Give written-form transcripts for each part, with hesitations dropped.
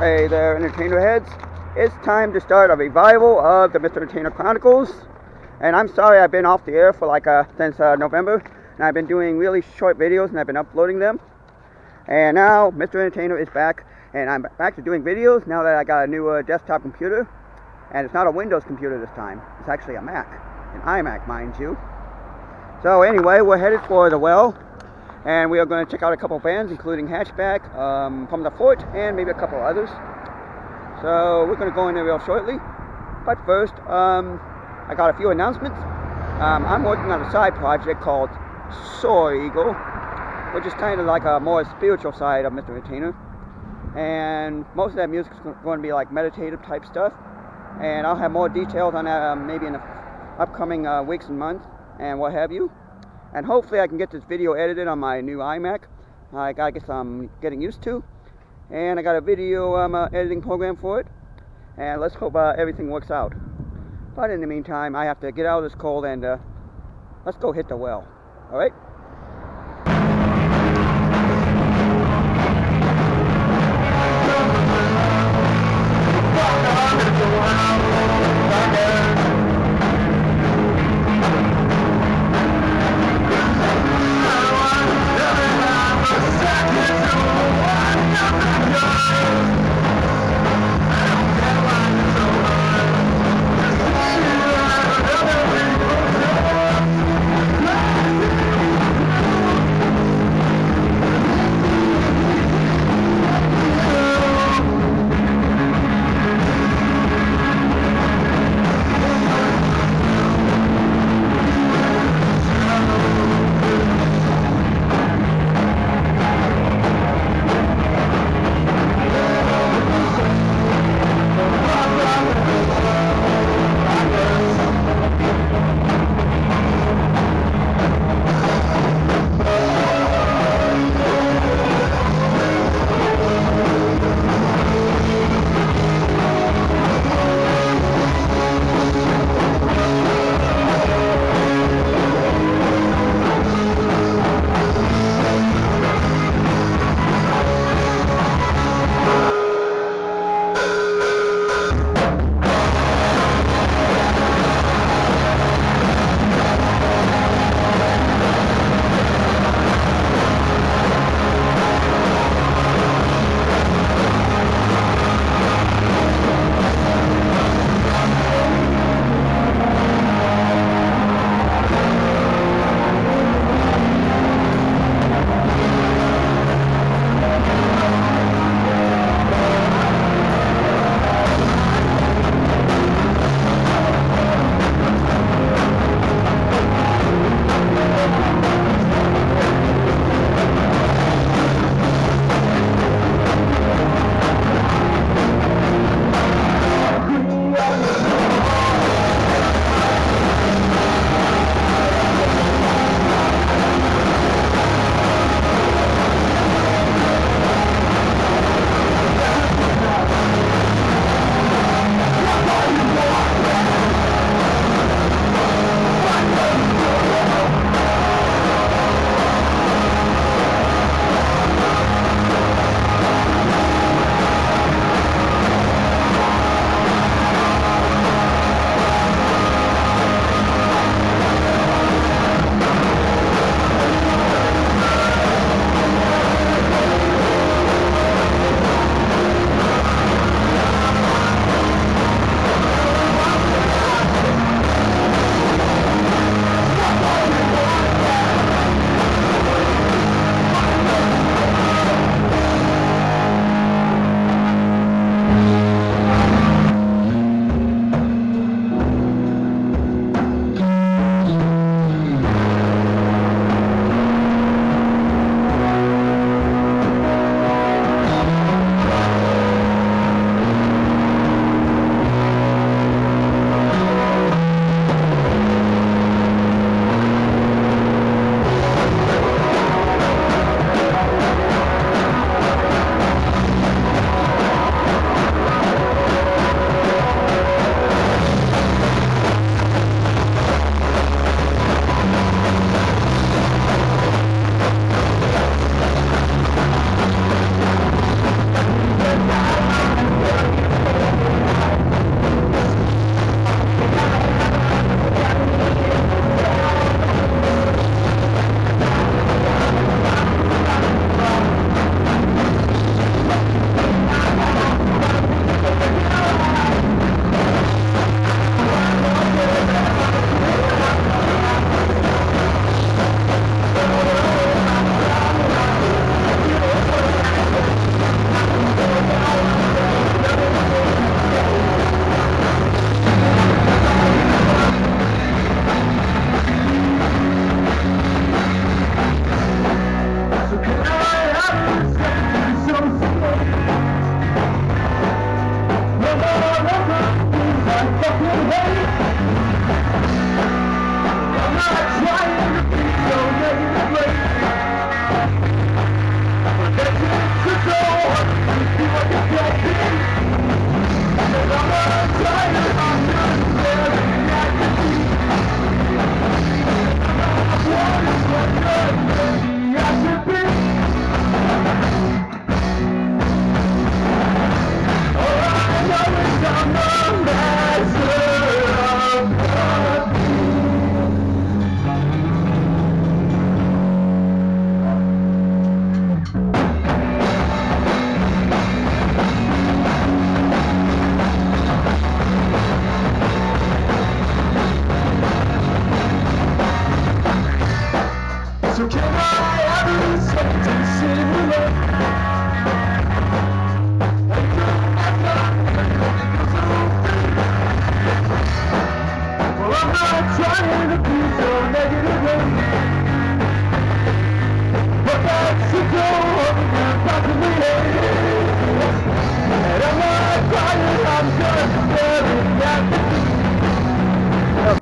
Hey there, Entertainer Heads. It's time to start a revival of the Mr. Entertainer Chronicles. And I'm sorry I've been off the air for since November. And I've been doing really short videos and I've been uploading them. And now Mr. Entertainer is back. And I'm back to doing videos now that I got a new desktop computer. And it's not a Windows computer this time. It's actually a Mac. An iMac, mind you. So anyway, we're headed for the well. And we are going to check out a couple bands, including Hatchback, From the Fort, and maybe a couple others. So we're going to go in there real shortly. But first, I got a few announcements. I'm working on a side project called Soar Eagle, which is kind of like a more spiritual side of Mr. Entertainer. And most of that music is going to be like meditative type stuff. And I'll have more details on that maybe in the upcoming weeks and months and what have you. And hopefully I can get this video edited on my new iMac. I gotta get some getting used to. And I got a video editing program for it. And let's hope everything works out. But in the meantime, I have to get out of this cold and let's go hit the well. Alright?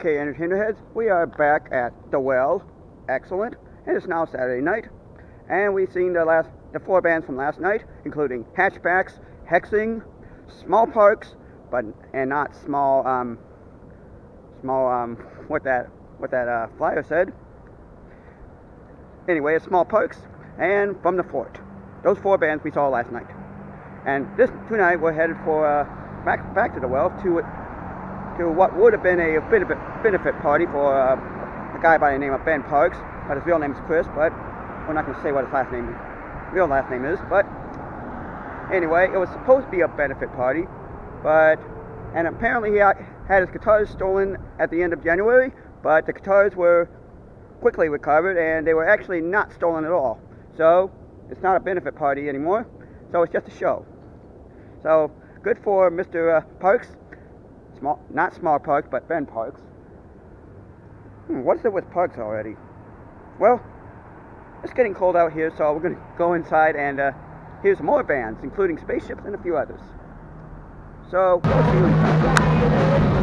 Okay, Entertainerheads, we are back at the Well. Excellent. And it's now Saturday night. And we've seen the 4 bands from last night, including Hatchbacks, Hexing, Small Parks, and not small what that flyer said. Anyway, it's Small Parks and From the Fort. Those 4 bands we saw last night. And tonight we're headed for back to the Well to what would have been a benefit party for a guy by the name of Ben Parks, but his real name is Chris, but we're not going to say what his real last name is. But anyway, it was supposed to be a benefit party, and apparently he had his guitars stolen at the end of January, but the guitars were quickly recovered and they were actually not stolen at all. So it's not a benefit party anymore, so it's just a show. So good for Mr. Parks. Not Small Parks, but Ben Parks. What's it with Parks already? Well, it's getting cold out here, so we're going to go inside and hear some more bands, including Spaceships and a few others. So, we'll see you inside.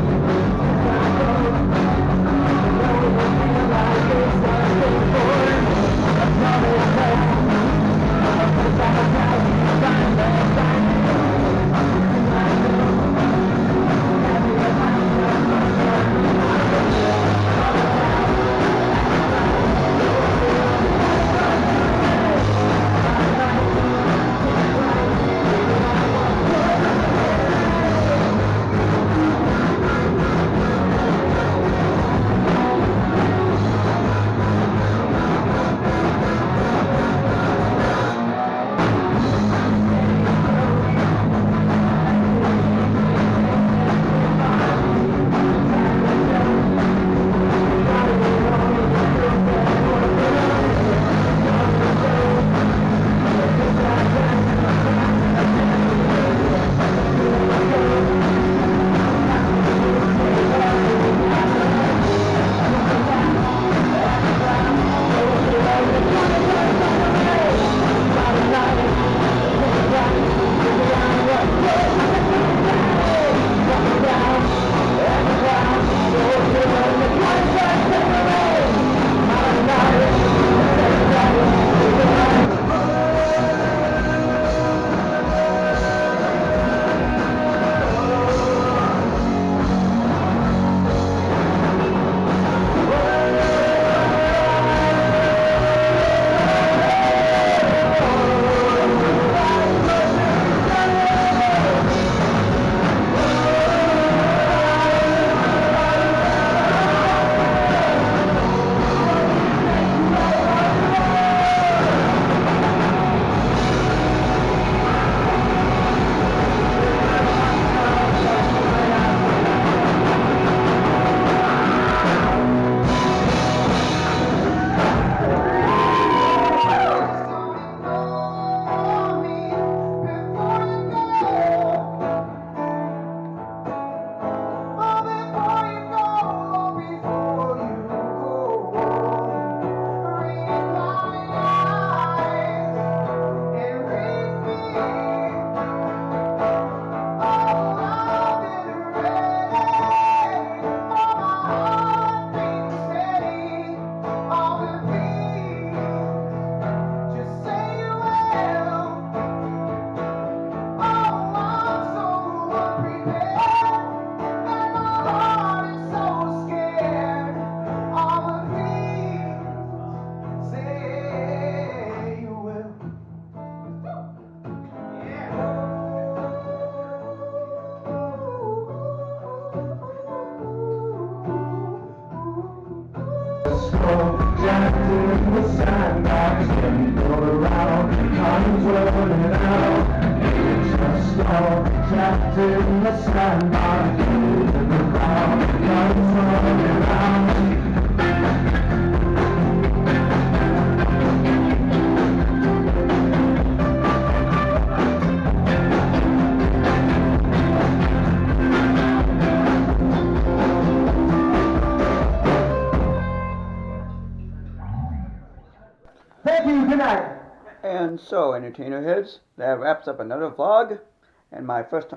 skull, jacked in the sandbox, spinning all around, time's running out. It's a skull, jacked in the sandbox, moving around, time's running out. Thank you, good night. And so, entertainer heads, that wraps up another vlog, and my first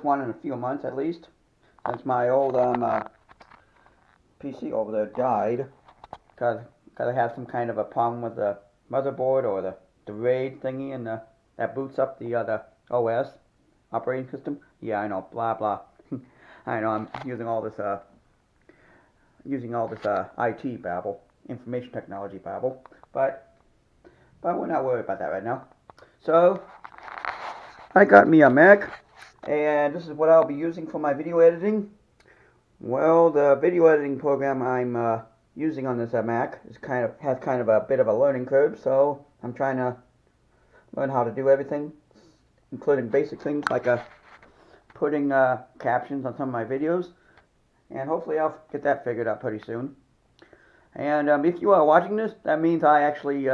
one in a few months at least, since my old PC over there died, cause I had some kind of a problem with the motherboard or the RAID thingy, and that boots up the OS operating system. Yeah, I know, blah blah. I know I'm using all this IT babble, information technology babble, but we're not worried about that right now. So, I got me a Mac, and this is what I'll be using for my video editing. Well, the video editing program I'm using on this Mac has kind of a bit of a learning curve, so I'm trying to learn how to do everything, including basic things like putting captions on some of my videos, and hopefully I'll get that figured out pretty soon. And if you are watching this, that means I actually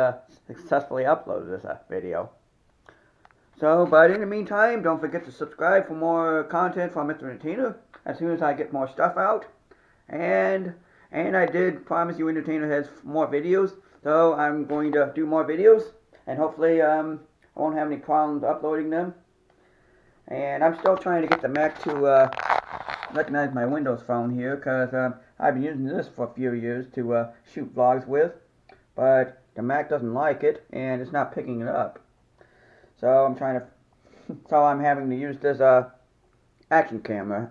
successfully uploaded this video. So, but in the meantime, don't forget to subscribe for more content from Mr. Entertainer as soon as I get more stuff out. And I did promise you Entertainer has more videos, so I'm going to do more videos, and hopefully I won't have any problems uploading them. And I'm still trying to get the Mac to recognize my Windows phone here, because I've been using this for a few years to shoot vlogs with, but the Mac doesn't like it, and it's not picking it up. So I'm having to use this action camera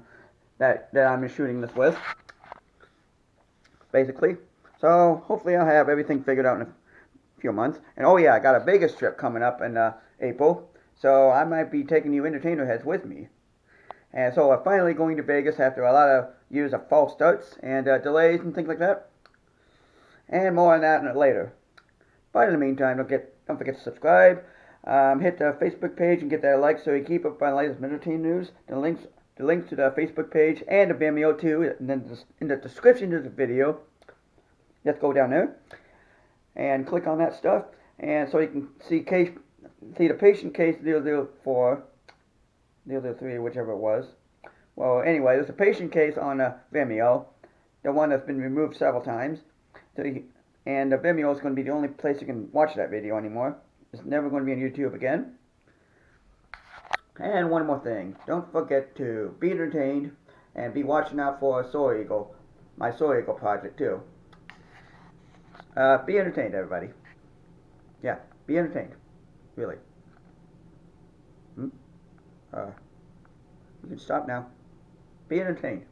that I'm shooting this with, basically. So hopefully I'll have everything figured out in a few months. And oh yeah, I got a Vegas trip coming up in April, so I might be taking you entertainer heads with me. And so we're finally going to Vegas after a lot of years of false starts and delays and things like that. And more on that later. But in the meantime, don't forget to subscribe. Hit the Facebook page and get that like so you keep up on the latest entertainment news. The links to the Facebook page and the Vimeo too, and then in the description of the video. Just go down there and click on that stuff, and so you can see the patient case 004. 003, whichever it was. Well, anyway, there's a patient case on Vimeo, the one that's been removed several times. And Vimeo is going to be the only place you can watch that video anymore. It's never going to be on YouTube again. And one more thing, don't forget to be entertained and be watching out for Soar Eagle, my Soar Eagle project too. Be entertained, everybody. Yeah, be entertained, really. You can stop now. Be entertained.